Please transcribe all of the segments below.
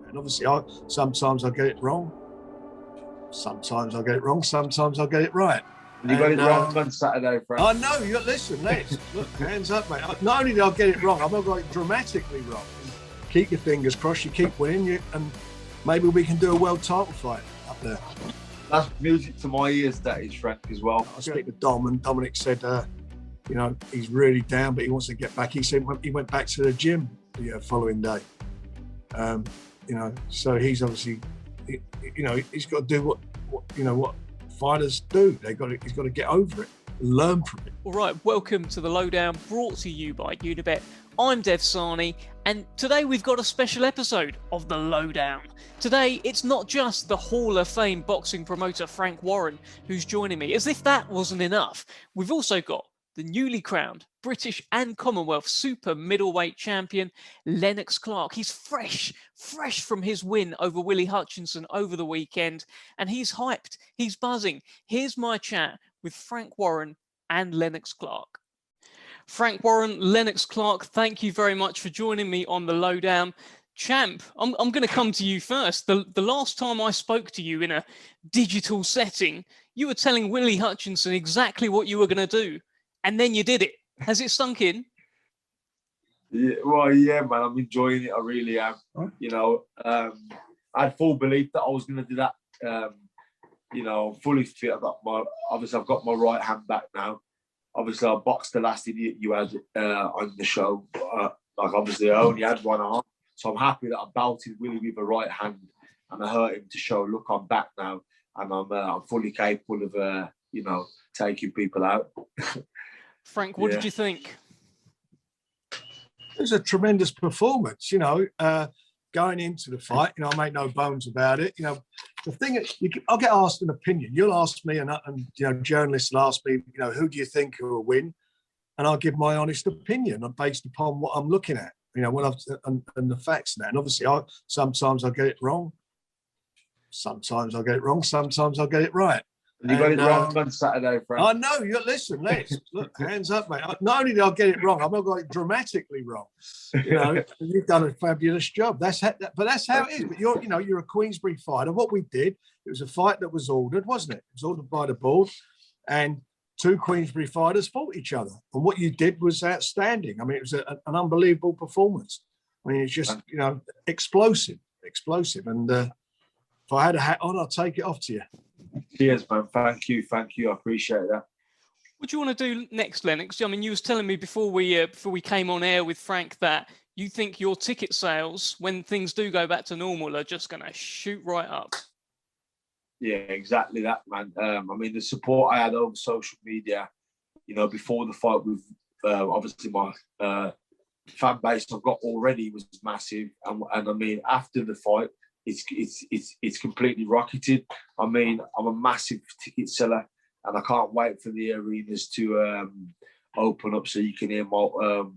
And obviously, sometimes I get it wrong. Sometimes I get it wrong. Sometimes I get it right. You got it wrong on Saturday, Frank. I know. Listen, let's look. Hands up, mate. Not only did I get it wrong, I've got it dramatically wrong. Keep your fingers crossed. You keep winning, and maybe we can do a world title fight up there. That's music to my ears, that is, Frank, as well. I speak to Dom, and Dominic said, you know, he's really down, but he wants to get back. He said he went back to the gym the following day. You know, so he's obviously, you know, he's got to do what fighters do. He's got to get over it, learn from it. All right, welcome to the Lowdown, brought to you by Unibet. I'm Dev Sahni, and today we've got a special episode of the Lowdown. Today, it's not just the Hall of Fame boxing promoter Frank Warren who's joining me. As if that wasn't enough, we've also got the newly crowned British and Commonwealth super middleweight champion, Lennox Clarke. He's fresh from his win over Willy Hutchinson over the weekend, and he's hyped, he's buzzing. Here's my chat with Frank Warren and Lennox Clarke. Frank Warren, Lennox Clarke, thank you very much for joining me on the Lowdown. Champ, I'm going to come to you first. The last time I spoke to you in a digital setting, you were telling Willy Hutchinson exactly what you were going to do, and then you did it. Has it sunk in? Yeah, well, yeah, man, I'm enjoying it. I really am. You know, I had full belief that I was going to do that. You know, fully fit. I've got my right hand back now. Obviously, I boxed the last idiot you had on the show. Like, obviously, I only had one arm. So I'm happy that I belted Willy with a right hand and I hurt him to show, look, I'm back now. And I'm fully capable of, you know, taking people out. Frank, what did you think? It was a tremendous performance, you know, going into the fight. You know, I make no bones about it. You know, the thing is, I'll get asked an opinion. You'll ask me, and you know, journalists will ask me, you know, who do you think will win? And I'll give my honest opinion based upon what I'm looking at, you know, and the facts there. And obviously, sometimes I get it wrong. Sometimes I get it wrong. Sometimes I get it right. You got it wrong on Saturday, Frank. I know. Listen, let's look. Hands up, mate. Not only did I get it wrong, I've got it dramatically wrong. You know, you've done a fabulous job. But that's how it is. But you're a Queensberry fighter. What we did, it was a fight that was ordered, wasn't it? It was ordered by the board, and two Queensberry fighters fought each other. And what you did was outstanding. I mean, it was an unbelievable performance. I mean, it's just, you know, explosive. And if I had a hat on, I'd take it off to you. Cheers, man. Thank you. I appreciate that. What do you want to do next, Lennox? I mean, you was telling me before we came on air with Frank that you think your ticket sales, when things do go back to normal, are just going to shoot right up. Yeah, exactly that, man. I mean, the support I had over social media, you know, before the fight with obviously my fan base I've got already was massive, and I mean, after the fight, it's completely rocketed. I mean, I'm a massive ticket seller, and I can't wait for the arenas to open up so you can hear all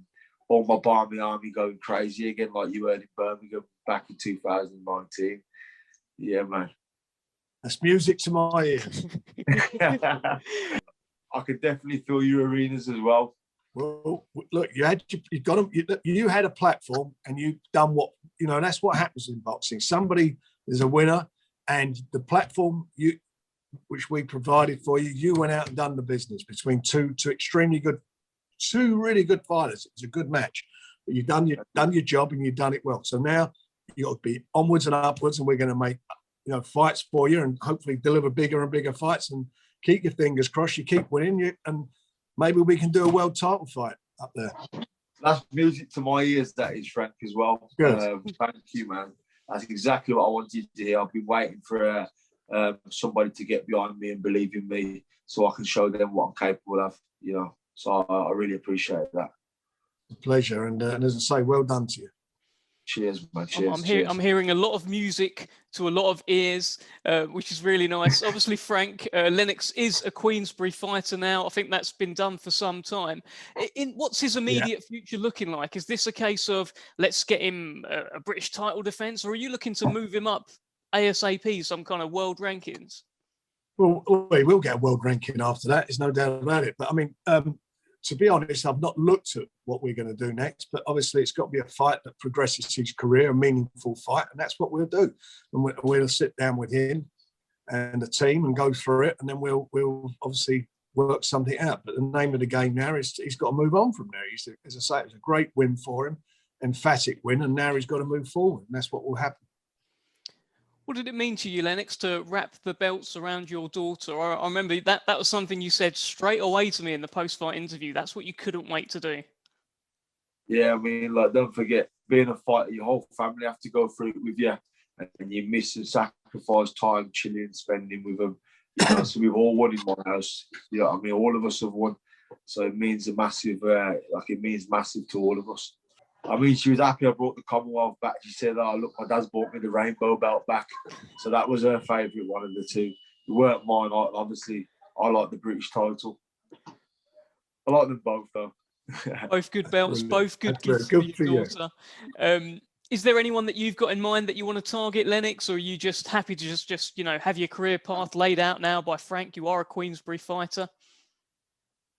my Barmy Army going crazy again, like you heard in Birmingham back in 2019. Yeah, man. That's music to my ears. I could definitely feel your arenas as well. Well, look, you had a platform, and you've done what, you know. That's what happens in boxing. Somebody is a winner, and the platform which we provided for you, you went out and done the business between two really good fighters. It was a good match, but you've done your job, and you've done it well. So now you got to be onwards and upwards, and we're going to make, you know, fights for you, and hopefully deliver bigger and bigger fights. And keep your fingers crossed. You keep winning, and maybe we can do a world title fight up there. That's music to my ears, that is, Frank, as well. Good. Thank you, man. That's exactly what I wanted to hear. I've been waiting for somebody to get behind me and believe in me so I can show them what I'm capable of, you know. So I really appreciate that. A pleasure. And as I say, well done to you. Cheers, man. Cheers. I'm hearing a lot of music to a lot of ears, which is really nice. Obviously, Frank, Lennox is a Queensberry fighter now. I think that's been done for some time. What's his immediate future looking like? Is this a case of let's get him a British title defence, or are you looking to move him up ASAP, some kind of world rankings? Well, we will get a world ranking after that. There's no doubt about it. But I mean, to be honest, I've not looked at what we're going to do next, but obviously it's got to be a fight that progresses his career, a meaningful fight, and that's what we'll do. And we'll sit down with him and the team and go through it, and then we'll obviously work something out. But the name of the game now is he's got to move on from there. As I say, it was a great win for him, emphatic win, and now he's got to move forward, and that's what will happen. What did it mean to you, Lennox, to wrap the belts around your daughter? I remember that was something you said straight away to me in the post-fight interview. That's what you couldn't wait to do. Yeah, I mean, like, don't forget, being a fighter, your whole family have to go through it with you, and you miss and sacrifice time chilling, spending with them. You know, so we've all won in my house. You know what I mean? All of us have won. So it means a massive, it means massive to all of us. I mean, she was happy I brought the Commonwealth back. She said, "Oh, look, my dad's brought me the rainbow belt back." So that was her favourite one of the two. It weren't mine. Obviously, I like the British title. I like them both, though. Both good belts, both good gifts for your daughter. Is there anyone that you've got in mind that you want to target, Lennox, or are you just happy to just have your career path laid out now by Frank? You are a Queensberry fighter.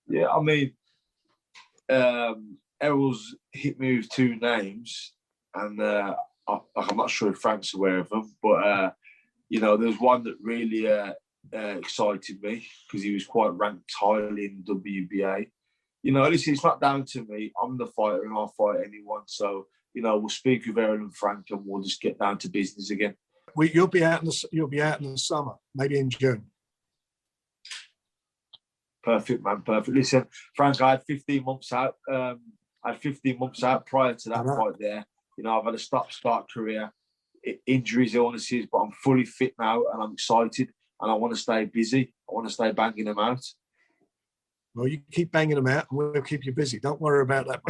Yeah, I mean, Errol's hit me with two names, and I'm not sure if Frank's aware of them, but there's one that really excited me because he was quite ranked highly in WBA. Listen, it's not down to me. I'm the fighter, and I'll fight anyone. So we'll speak with Errol and Frank, and we'll just get down to business again. You'll be out in the summer, maybe in June. Perfect, man. Perfect. Listen, Frank, I had 15 months out. Prior to that fight there. I've had a stop-start career, injuries, illnesses, but I'm fully fit now and I'm excited and I want to stay busy. I want to stay banging them out. Well, you keep banging them out and we'll keep you busy. Don't worry about that,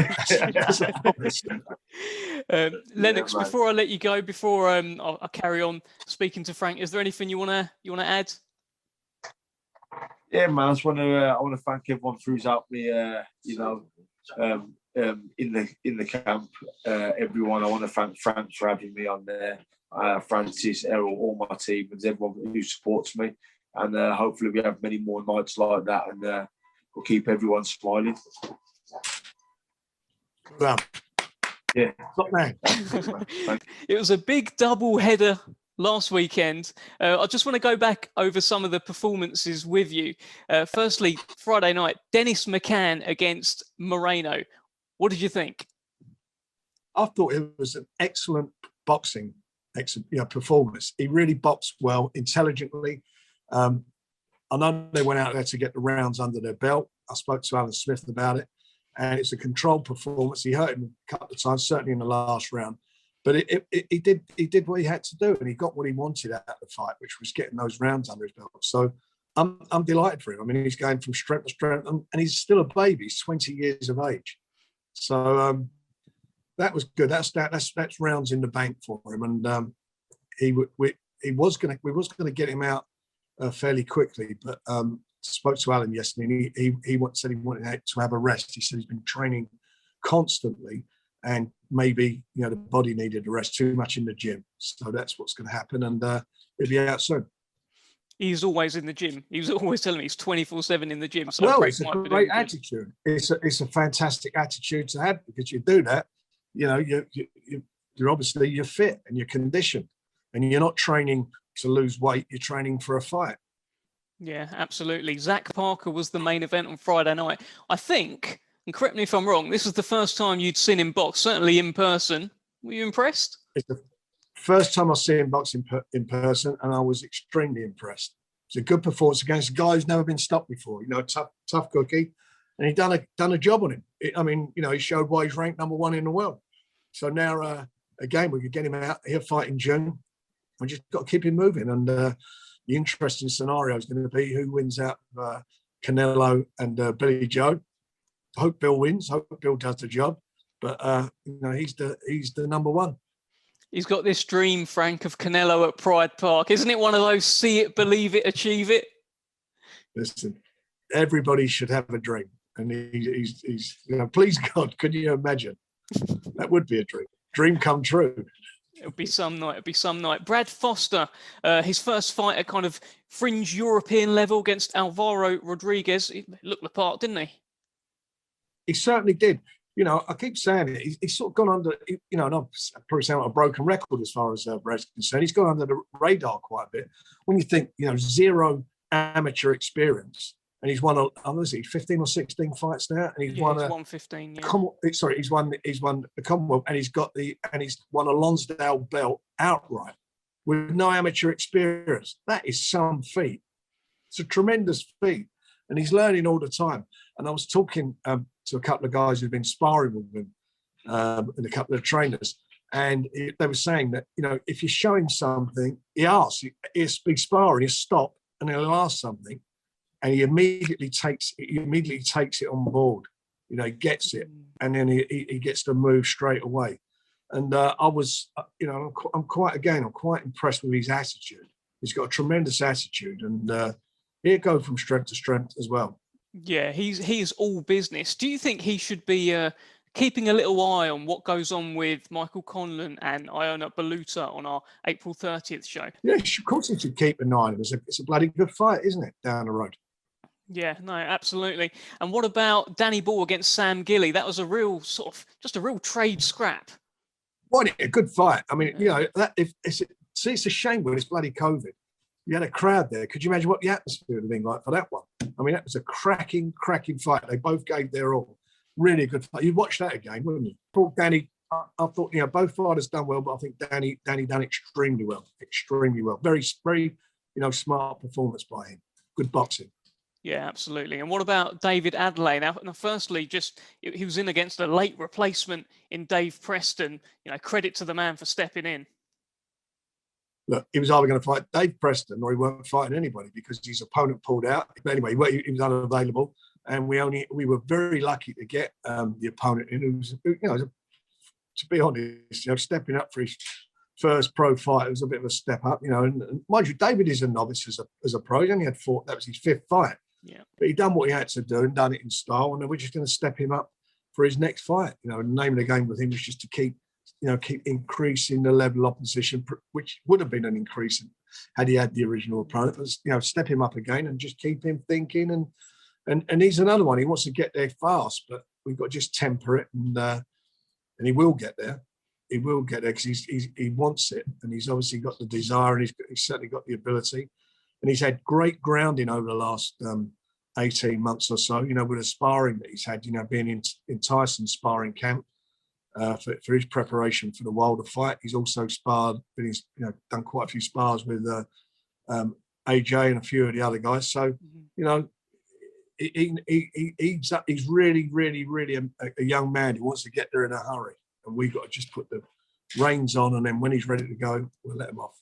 mate. Lennox, before I let you go, before I carry on speaking to Frank, is there anything you wanna add? Yeah, man. I want to thank everyone for who's helped me. In the camp, everyone. I want to thank Frank for having me on there. Francis, Errol, all my team, and everyone who supports me. And hopefully we have many more nights like that, and we'll keep everyone smiling. Well, yeah, top man. It was a big double header last weekend. I just want to go back over some of the performances with you. Firstly, Friday night, Dennis McCann against Moreno. What did you think? I thought it was an excellent boxing performance. He really boxed well, intelligently. I know they went out there to get the rounds under their belt. I spoke to Alan Smith about it, and it's a controlled performance. He hurt him a couple of times, certainly in the last round. But he did what he had to do, and he got what he wanted out of the fight, which was getting those rounds under his belt. So I'm delighted for him. I mean, he's going from strength to strength, and he's still a baby. He's 20 years of age. So that was good. That's rounds in the bank for him, and we was going to get him out fairly quickly, but spoke to Alan yesterday, and he said he wanted to have a rest. He said he's been training constantly. And maybe, the body needed a rest, too much in the gym. So that's what's going to happen. And he'll be out soon. He's always in the gym. He was always telling me he's 24/7 in the gym. So it's a great attitude. It's a fantastic attitude to have, because you do that, you're obviously, you're fit and you're conditioned. And you're not training to lose weight. You're training for a fight. Yeah, absolutely. Zach Parker was the main event on Friday night. I think... And correct me if I'm wrong, this was the first time you'd seen him box, certainly in person. Were you impressed? It's the first time I see him box in person, and I was extremely impressed. It's a good performance against a guy who's never been stopped before. Tough cookie, and he done a job on him. He showed why he's ranked number 1 in the world. So now, again, we could get him out here fighting June. We just got to keep him moving. And the interesting scenario is going to be who wins out Canelo and Billy Joe. I hope Bill wins. I hope Bill does the job. But he's the number 1. He's got this dream, Frank, of Canelo at Pride Park. Isn't it one of those see it, believe it, achieve it? Listen, everybody should have a dream. And he's please God, can you imagine? That would be a dream. Dream come true. It'll be some night. Brad Foster, his first fight at kind of fringe European level against Alvaro Rodriguez. He looked the part, didn't he? he certainly did. You know, I keep saying it. He's sort of gone under, you know, and I'm probably sound like a broken record as far as Brad's concerned. He's gone under the radar quite a bit. When you think, you know, 0 amateur experience, and he's won, what is he, 15 or 16 fights now, and he's won 15. He's won the Commonwealth, and he's won a Lonsdale belt outright with no amateur experience. That is some feat. It's a tremendous feat, and he's learning all the time. And I was talking to a couple of guys who've been sparring with him, and a couple of trainers, and they were saying that, you know, if you show him something, he'll be sparring, he'll stop, and he'll ask something, and he immediately takes it on board. You know, he gets it, and then he gets to move straight away. And I was, you know, I'm quite impressed with his attitude. He's got a tremendous attitude, and he'll go from strength to strength as well. Yeah, he's all business. Do you think he should be keeping a little eye on what goes on with Michael Conlon and Iona Baluta on our April 30th show? Yeah, of course he should keep an eye on it. It's a bloody good fight, isn't it, down the road? Yeah, no, absolutely. And what about Danny Ball against Sam Gilly? That was a real just a real trade scrap. What a good fight. I mean, you know, it's a shame when it's bloody COVID. You had a crowd there. Could you imagine what the atmosphere would have been like for that one? I mean, that was a cracking fight. They both gave their all. Really good fight. You'd watch that again, wouldn't you? Thought Danny, I thought, you know, both fighters done well, but I think Danny done extremely well. Very, very, you know, smart performance by him. Good boxing. Yeah, absolutely. And what about David Adelaide? Now, firstly, he was in against a late replacement in Dave Preston. You know, credit to the man for stepping in. Look, he was either going to fight Dave Preston or he weren't fighting anybody because his opponent pulled out. But anyway, he was unavailable, and we were very lucky to get the opponent in. Who was, you know, to be honest, you know, stepping up for his first pro fight, it was a bit of a step up, you know. And mind you, David is a novice as a pro. He only had fought. That was his 5th fight. Yeah. But he done what he had to do and done it in style. And we're just going to step him up for his next fight. You know, the name of the game with him was just to keep increasing the level of opposition, which would have been an increase had he had the original opponent. But, you know, step him up again and just keep him thinking. And he's another one. He wants to get there fast, but we've got to just temper it, and he will get there. He will get there because he wants it, and he's obviously got the desire, and he's certainly got the ability. And he's had great grounding over the last 18 months or so, you know, with the sparring that he's had, you know, being in Tyson's sparring camp for his preparation for the Wilder fight. He's also sparred, he's, you know, done quite a few spars with AJ and a few of the other guys. So, you know, he's really, really, really a young man who wants to get there in a hurry. And we've got to just put the reins on, and then when he's ready to go, we'll let him off.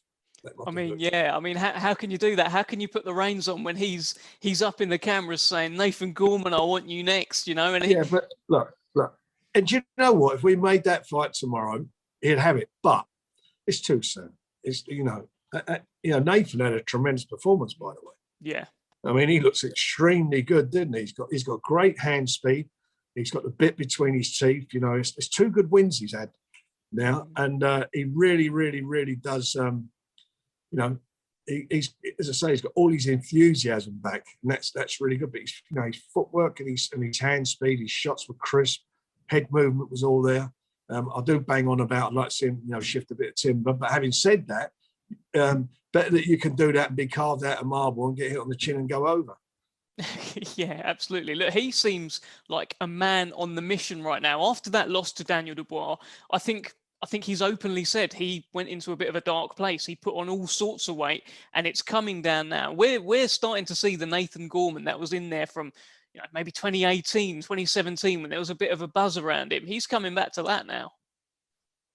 I mean, yeah. I mean, how can you do that? How can you put the reins on when he's up in the cameras saying, Nathan Gorman, I want you next, you know? And yeah, but look. And do you know what? If we made that fight tomorrow, he'd have it. But it's too soon. It's, you know, Nathan had a tremendous performance, by the way. Yeah. I mean, he looks extremely good, didn't he? He's got great hand speed. He's got the bit between his teeth. You know, it's 2 good wins he's had now, and he really, really, really does. You know, he's, as I say, he's got all his enthusiasm back, and that's really good. But he's, you know, his footwork and his hand speed, his shots were crisp, head movement was all there. I do bang on about I'd like to see him, you know, shift a bit of timber. But having said that, better that you can do that and be carved out of marble and get hit on the chin and go over. Yeah, absolutely. Look, he seems like a man on the mission right now. After that loss to Daniel Dubois, I think he's openly said he went into a bit of a dark place. He put on all sorts of weight, and it's coming down now. We're starting to see the Nathan Gorman that was in there from, you know, maybe 2018, 2017, when there was a bit of a buzz around him. He's coming back to that now.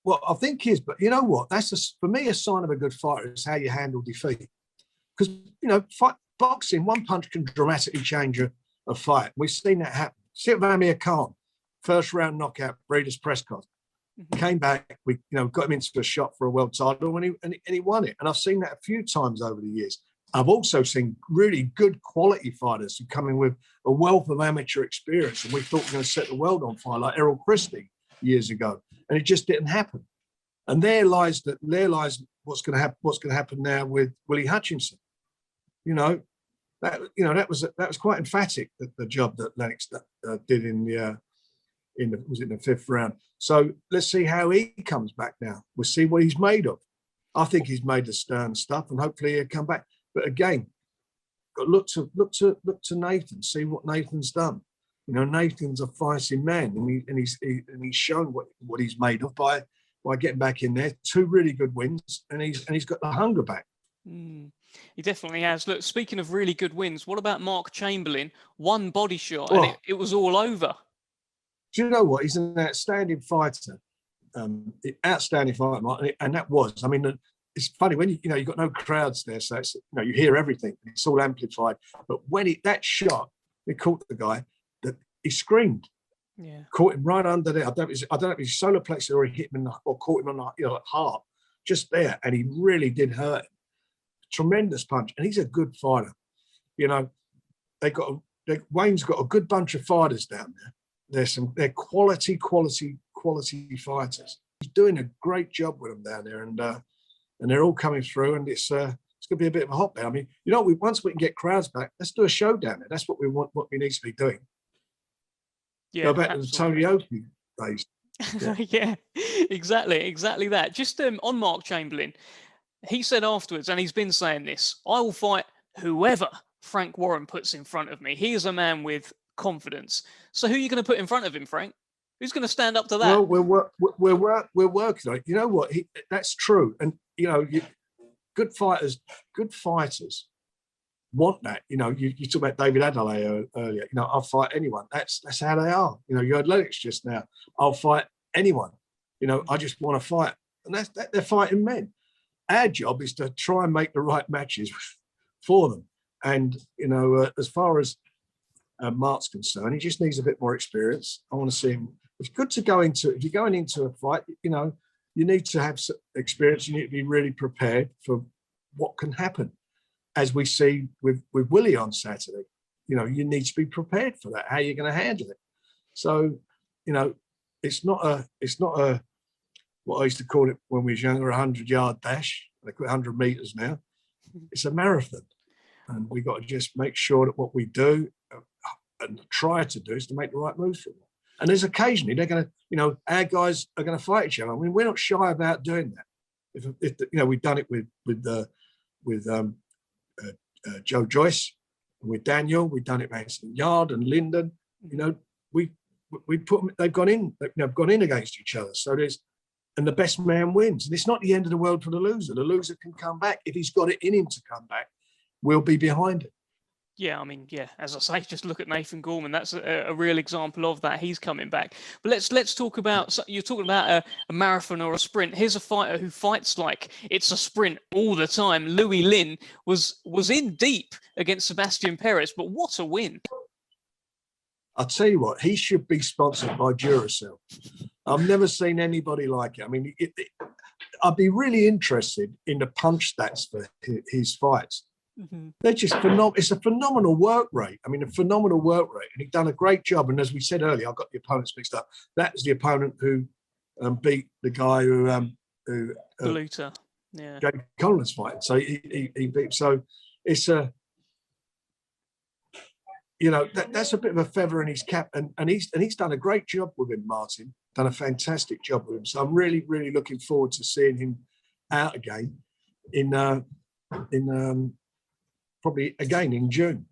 Well, I think he is, but you know what? That's for me a sign of a good fighter is how you handle defeat. Because, you know, boxing, one punch can dramatically change a fight. We've seen that happen. See it with Amir Khan, first round knockout, Breeders' Prescott. Came back, we, you know, got him into a shot for a world title, and he won it. And I've seen that a few times over the years. I've also seen really good quality fighters who come in with a wealth of amateur experience, and we thought we were going to set the world on fire, like Errol Christie years ago, and it just didn't happen. And there lies what's going to happen now with Willy Hutchinson. That was quite emphatic, the job that Lennox did in was in the 5th round. So let's see how he comes back now. We'll see what he's made of. I think he's made the stern stuff, and hopefully he'll come back. But again, got to look to Nathan, see what Nathan's done. You know, Nathan's a feisty man, and he's shown what he's made of by getting back in there. 2 really good wins, and he's got the hunger back. He definitely has. Look, speaking of really good wins, what about Mark Chamberlain? 1 body shot, and it was all over. Do you know what? He's an outstanding fighter. Outstanding fighter, and that was. I mean, it's funny when you've got no crowds there, so it's, you hear everything. It's all amplified. But when that shot, he caught the guy, that he screamed. Yeah, caught him right under there. I don't know if he's solar plexus or he hit him or caught him on the heart, just there, and he really did hurt him. Tremendous punch, and he's a good fighter. You know, Wayne's got a good bunch of fighters down there. They're quality fighters. He's doing a great job with them down there, and they're all coming through, and it's going to be a bit of a hotbed. I mean, once we can get crowds back, let's do a show down there. That's what we want. What we need to be doing. Yeah, go back to the Tony Oakley days. Yeah, exactly that. Just on Mark Chamberlain, he said afterwards, and he's been saying this: I will fight whoever Frank Warren puts in front of me. He is a man with confidence. So who are you going to put in front of him, Frank? Who's going to stand up to that? Well, we're working on it. You know what? That's true. And, good fighters want that. You talk about David Adelaide earlier. I'll fight anyone. That's how they are. You had Lennox just now. I'll fight anyone. I just want to fight. And they're fighting men. Our job is to try and make the right matches for them. And, as far as Mark's concerned, he just needs a bit more experience. I want to see him. It's good to go into, if you're going into a fight, you need to have experience. You need to be really prepared for what can happen. As we see with Willy on Saturday, you need to be prepared for that, how you're going to handle it. So, it's not a, what I used to call it when we was younger, 100-yard dash. They call it 100 meters now. It's a marathon. And we got to just make sure that what we do and try to do is to make the right moves for them. And there's occasionally they're going to, our guys are going to fight each other. I mean, we're not shy about doing that. If we've done it with Joe Joyce, and with Daniel, we've done it with Anthony Yard and Lyndon. We put them, they've gone in against each other. So and the best man wins. And it's not the end of the world for the loser. The loser can come back if he's got it in him to come back. We'll be behind it. Yeah, I mean, as I say, just look at Nathan Gorman. That's a real example of that. He's coming back. But let's talk about, you're talking about a marathon or a sprint. Here's a fighter who fights like it's a sprint all the time. Louis Lin was in deep against Sebastian Perez, but what a win. I'll tell you what, he should be sponsored by Duracell. I've never seen anybody like it. I mean, I'd be really interested in the punch stats for his fights. Mm-hmm. They're just phenomenal. It's a phenomenal work rate. I mean, a phenomenal work rate, and he'd done a great job. And as we said earlier, I got the opponents mixed up. That was the opponent who beat the guy who Luther, yeah, Jake Collins fighting. So he beat. So it's that's a bit of a feather in his cap, and he's done a great job with him. Martin done a fantastic job with him. So I'm really, really looking forward to seeing him out again in probably again in June.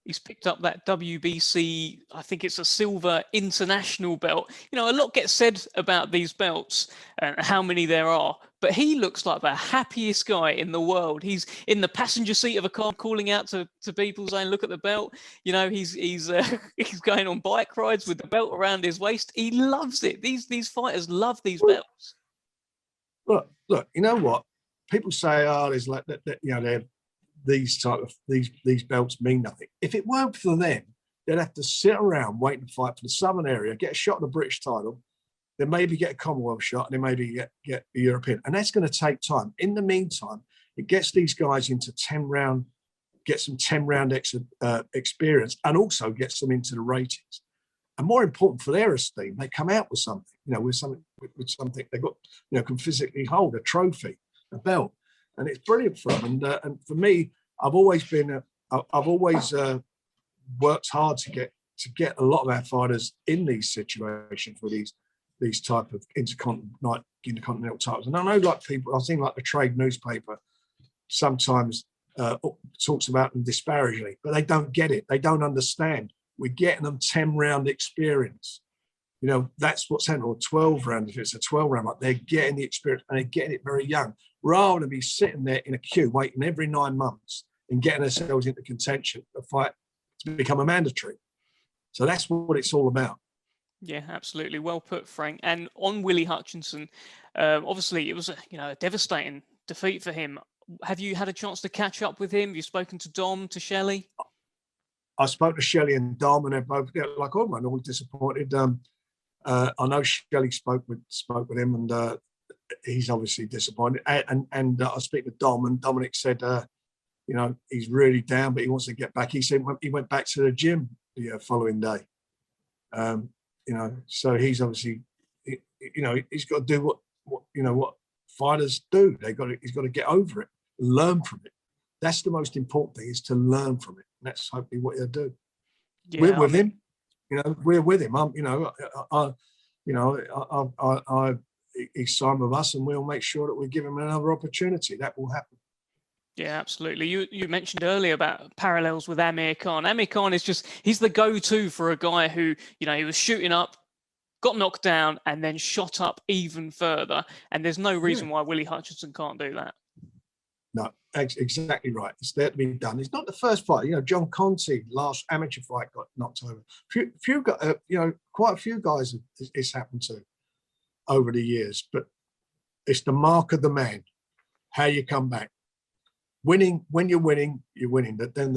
He's picked up that WBC, I think it's a silver international belt. A lot gets said about these belts and how many there are, but he looks like the happiest guy in the world. He's in the passenger seat of a car calling out to people saying, look at the belt. He's going on bike rides with the belt around his waist. He loves it. These fighters love these belts. Look, you know what? People say, there's like that, they're these belts mean nothing. If it weren't for them, they'd have to sit around waiting to fight for the Southern area, get a shot at the British title, then maybe get a Commonwealth shot, and then maybe get a European. And that's going to take time. In the meantime, it gets these guys into 10-round, get some 10-round experience, and also gets them into the ratings. And more important for their esteem, they come out with something, with something they've got, can physically hold a trophy, a belt. And it's brilliant for them. And for me, I've always worked hard to to get a lot of our fighters in these situations with these type of intercontinental titles. And I know, like people, I think like the trade newspaper sometimes talks about them disparagingly, but they don't get it. They don't understand. We're getting them 10-round experience. You know, that's what's happening, or 12 round, if it's a 12 round, like they're getting the experience and they're getting it very young, rather than be sitting there in a queue waiting every 9 months and getting ourselves into contention to fight to become a mandatory. So that's what it's all about. Yeah, absolutely. Well put, Frank. And on Willy Hutchinson, obviously it was a devastating defeat for him. Have you had a chance to catch up with him? Have you spoken to Dom, to Shelley? I spoke to Shelley and Dom, and they're both like all man, all disappointed. I know Shelley spoke with him, and he's obviously disappointed. And I speak to Dom, and Dominic said, he's really down, but he wants to get back. He said he went back to the gym the following day. So he's obviously, he's got to do what fighters do. He's got to get over it, learn from it. That's the most important thing, is to learn from it. And that's hopefully what he'll do. Yeah, we're with him. We're with him. He's signed with us, and we'll make sure that we give him another opportunity. That will happen. Yeah, absolutely. You mentioned earlier about parallels with Amir Khan. Amir Khan he's the go-to for a guy who, he was shooting up, got knocked down, and then shot up even further. And there's no reason why Willy Hutchinson can't do that. No, exactly right. It's there to be done. It's not the first fight. John Conte, last amateur fight, got knocked over. Quite a few guys it's happened to over the years. But it's the mark of the man, how you come back. Winning, when you're winning, you're winning. But then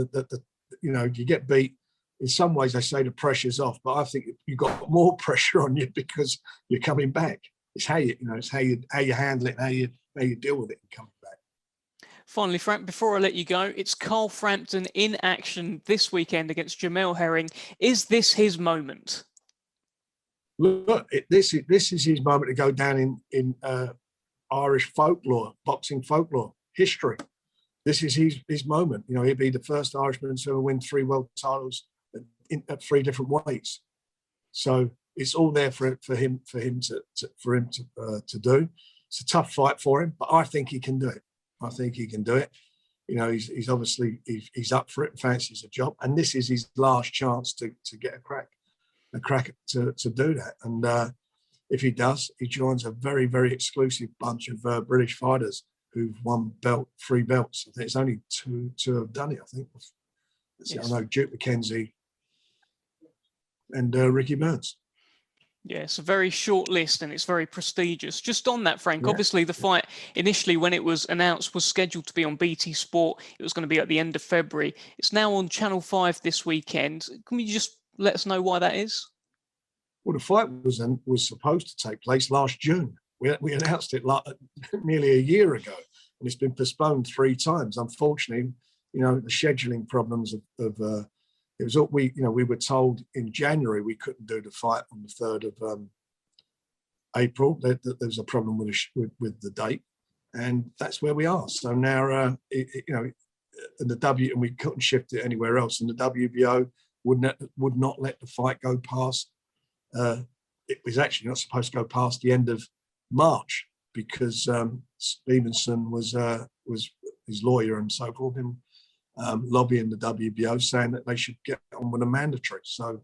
you get beat. In some ways, they say the pressure's off, but I think you've got more pressure on you because you're coming back. It's how you handle it, and how you deal with it and coming back. Finally, Frank, before I let you go, it's Carl Frampton in action this weekend against Jamel Herring. Is this his moment? Look, this is his moment to go down in Irish folklore, boxing folklore, history. This is his moment. He'd be the first Irishman to ever win 3 world titles at 3 different weights. So it's all there for him to do. It's a tough fight for him, but I think he can do it. He's obviously he's up for it and fancies a job, and this is his last chance to get a crack to do that. And if he does, he joins a very, very exclusive bunch of British fighters who've won 3 belts. I think it's only two have done it. I think. Yes. I know Duke McKenzie and Ricky Burns. Yeah, it's a very short list and it's very prestigious. Just on that, Frank, obviously the fight initially when it was announced was scheduled to be on BT Sport. It was going to be at the end of February. It's now on Channel 5 this weekend. Can you just let us know why that is? Well, the fight was supposed to take place last June. We announced it nearly a year ago, and it's been postponed 3 times. Unfortunately, the scheduling problems of it was all we were told in January we couldn't do the fight on the 3rd of April. There was a problem with the date, and that's where we are. So now, and we couldn't shift it anywhere else, and the WBO would not let the fight go past. It was actually not supposed to go past the end of March because Stevenson was his lawyer and so forth, and lobbying the WBO, saying that they should get on with a mandatory. So,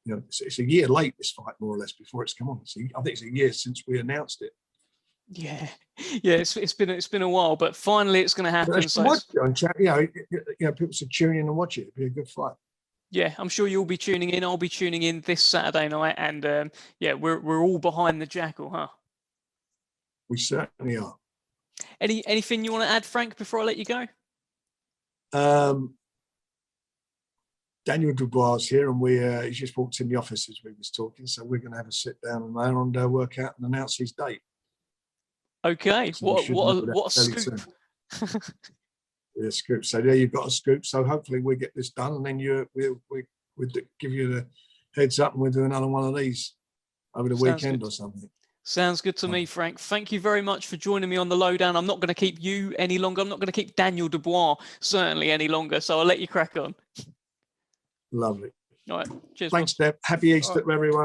it's a year late, this fight, more or less, before it's come on. So I think it's a year since we announced it. Yeah, it's been a while, but finally it's going to happen. So watch it on chat. People should tune in and watch it. It'd be a good fight. Yeah, I'm sure you'll be tuning in. I'll be tuning in this Saturday night, and we're all behind the Jackal, huh? We certainly are. Anything you want to add, Frank, before I let you go? Daniel Dubois here, and he just walked in the office as we was talking, so we're going to have a sit down and there and work out and announce his date. Okay, so what a scoop! Yeah, scoop. So there you've got a scoop. So hopefully we get this done, and then we'll give you the heads up, and we'll do another one of these over the weekend or something. Sounds good to me, Frank. Thank you very much for joining me on the Lowdown. I'm not going to keep you any longer. I'm not going to keep Daniel Dubois certainly any longer. So I'll let you crack on. Lovely. All right. Cheers. Thanks, Deb. Happy Easter to everyone.